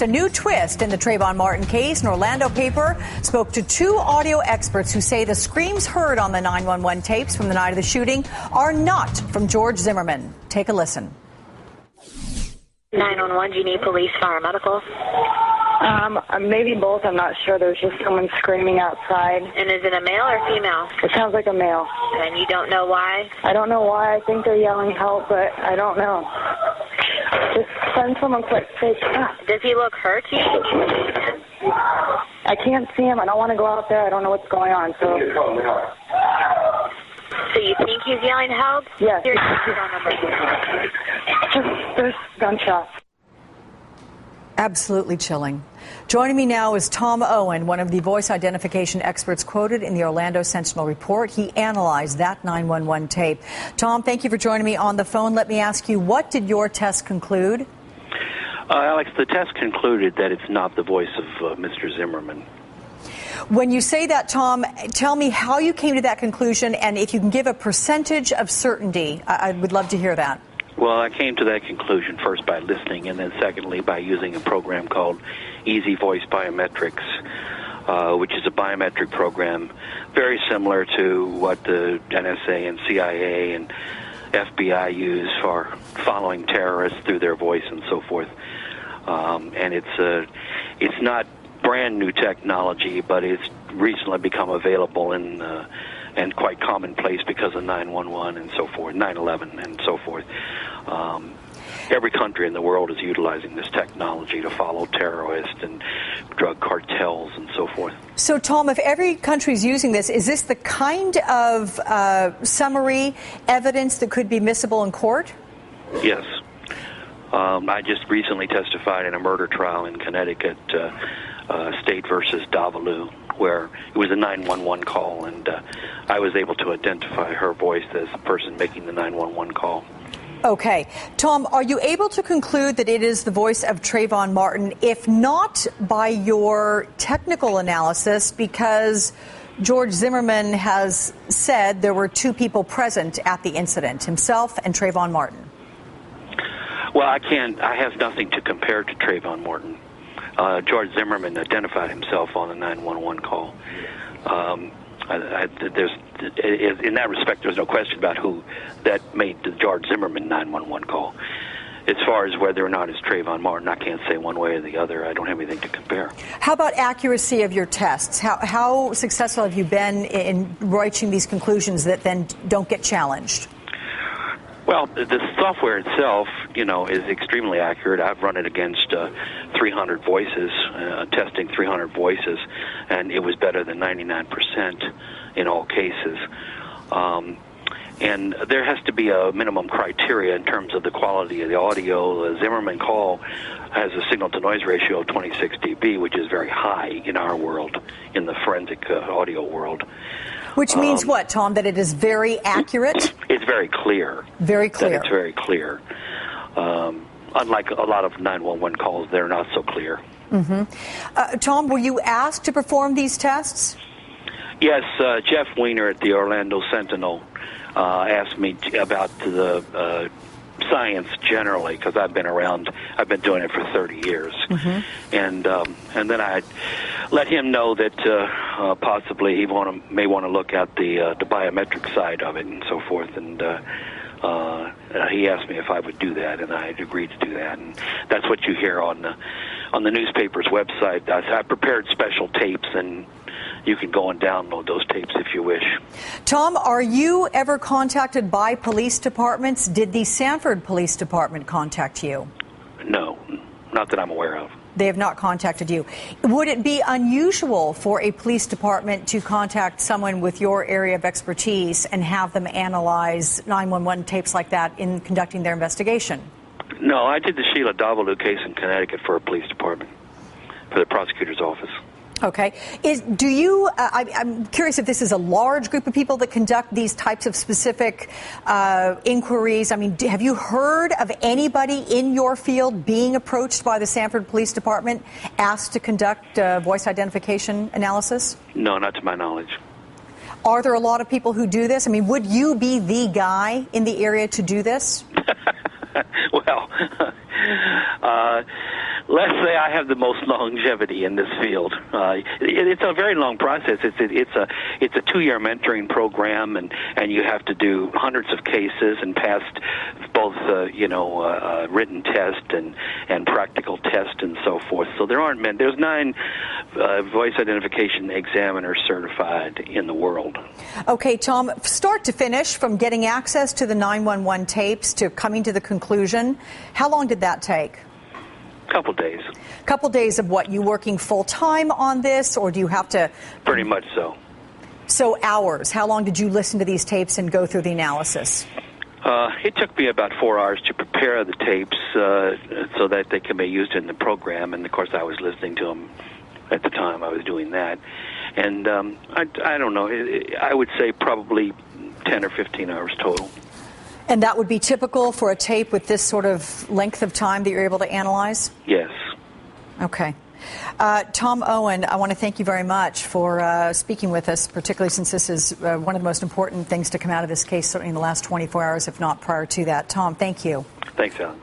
A new twist in the Trayvon Martin case. An Orlando paper spoke to two audio experts who say the screams heard on the 911 tapes from the night of the shooting are not from George Zimmerman. Take a listen. 911, do you need police, fire, medical? Maybe both. I'm not sure. There was just someone screaming outside. And is it a male or female? It sounds like a male. And you don't know why? I don't know why. I think they're yelling help, but I don't know. Just send someone quick. Does he look hurt? I can't see him. I don't want to go out there. I don't know what's going on. So you think he's yelling help? Yes. There's gunshots. Absolutely chilling. Joining me now is Tom Owen, one of the voice identification experts quoted in the Orlando Sentinel report. He analyzed that 911 tape. Tom, thank you for joining me on the phone. Let me ask you, what did your test conclude? Alex, the test concluded that it's not the voice of Mr. Zimmerman. When you say that, Tom, tell me how you came to that conclusion, and if you can give a percentage of certainty, I would love to hear that. Well, I came to that conclusion first by listening, and then secondly by using a program called Easy Voice Biometrics, which is a biometric program very similar to what the NSA and CIA and FBI use for following terrorists through their voice and so forth. And it's not brand new technology, but it's recently become available and quite commonplace because of 911 and so forth, 9/11 and so forth. Every country in the world is utilizing this technology to follow terrorists and drug cartels and so forth. So, Tom, if every country is using this, is this the kind of summary evidence that could be admissible in court? Yes. I just recently testified in a murder trial in Connecticut, State versus Davalu, where it was a 911 call, and I was able to identify her voice as the person making the 911 call. Okay. Tom, are you able to conclude that it is the voice of Trayvon Martin, if not by your technical analysis, because George Zimmerman has said there were two people present at the incident, himself and Trayvon Martin? Well, I have nothing to compare to Trayvon Martin. George Zimmerman identified himself on the 911 call. In that respect, there's no question about who that made the George Zimmerman 911 call. As far as whether or not it's Trayvon Martin, I can't say one way or the other. I don't have anything to compare. How about accuracy of your tests? How successful have you been in reaching these conclusions that then don't get challenged? Well, the software itself, is extremely accurate. I've run it against 300 voices, testing 300 voices, and it was better than 99% in all cases. And there has to be a minimum criteria in terms of the quality of the audio. The Zimmerman call has a signal-to-noise ratio of 26 dB, which is very high in our world, in the forensic audio world. Which means what, Tom, that it is very accurate? It's very clear. Very clear. That it's very clear. Unlike a lot of 911 calls, they're not so clear. Mm-hmm. Tom, were you asked to perform these tests? Yes, Jeff Weiner at the Orlando Sentinel asked me about the science generally, because I've been doing it for 30 years. Mm-hmm. And then I let him know that possibly he may want to look at the biometric side of it and so forth, and he asked me if I would do that, and I agreed to do that, and that's what you hear on the newspaper's website. I prepared special tapes, and you can go and download those tapes if you wish. Tom, are you ever contacted by police departments? Did the Sanford Police Department contact you? No, not that I'm aware of. They have not contacted you. Would it be unusual for a police department to contact someone with your area of expertise and have them analyze 911 tapes like that in conducting their investigation? No, I did the Sheila Davalu case in Connecticut for a police department, for the prosecutor's office. Okay. I'm curious if this is a large group of people that conduct these types of specific inquiries. I mean, have you heard of anybody in your field being approached by the Sanford Police Department asked to conduct voice identification analysis? No, not to my knowledge. Are there a lot of people who do this? I mean, would you be the guy in the area to do this? Well, Let's say I have the most longevity in this field. It's a very long process. It's a 2-year mentoring program, and you have to do hundreds of cases and pass both written test and practical test and so forth. So there's 9 voice identification examiners certified in the world. Okay, Tom, start to finish, from getting access to the 911 tapes to coming to the conclusion, how long did that take? Couple days. Couple days of what? You working full time on this, or do you have to? Pretty much so. So hours. How long did you listen to these tapes and go through the analysis? It took me about 4 hours to prepare the tapes so that they can be used in the program, and of course I was listening to them at the time I was doing that. And I don't know, I would say probably 10 or 15 hours total. And that would be typical for a tape with this sort of length of time that you're able to analyze? Yes. Okay. Tom Owen, I want to thank you very much for speaking with us, particularly since this is one of the most important things to come out of this case, certainly in the last 24 hours, if not prior to that. Tom, thank you. Thanks, Alan.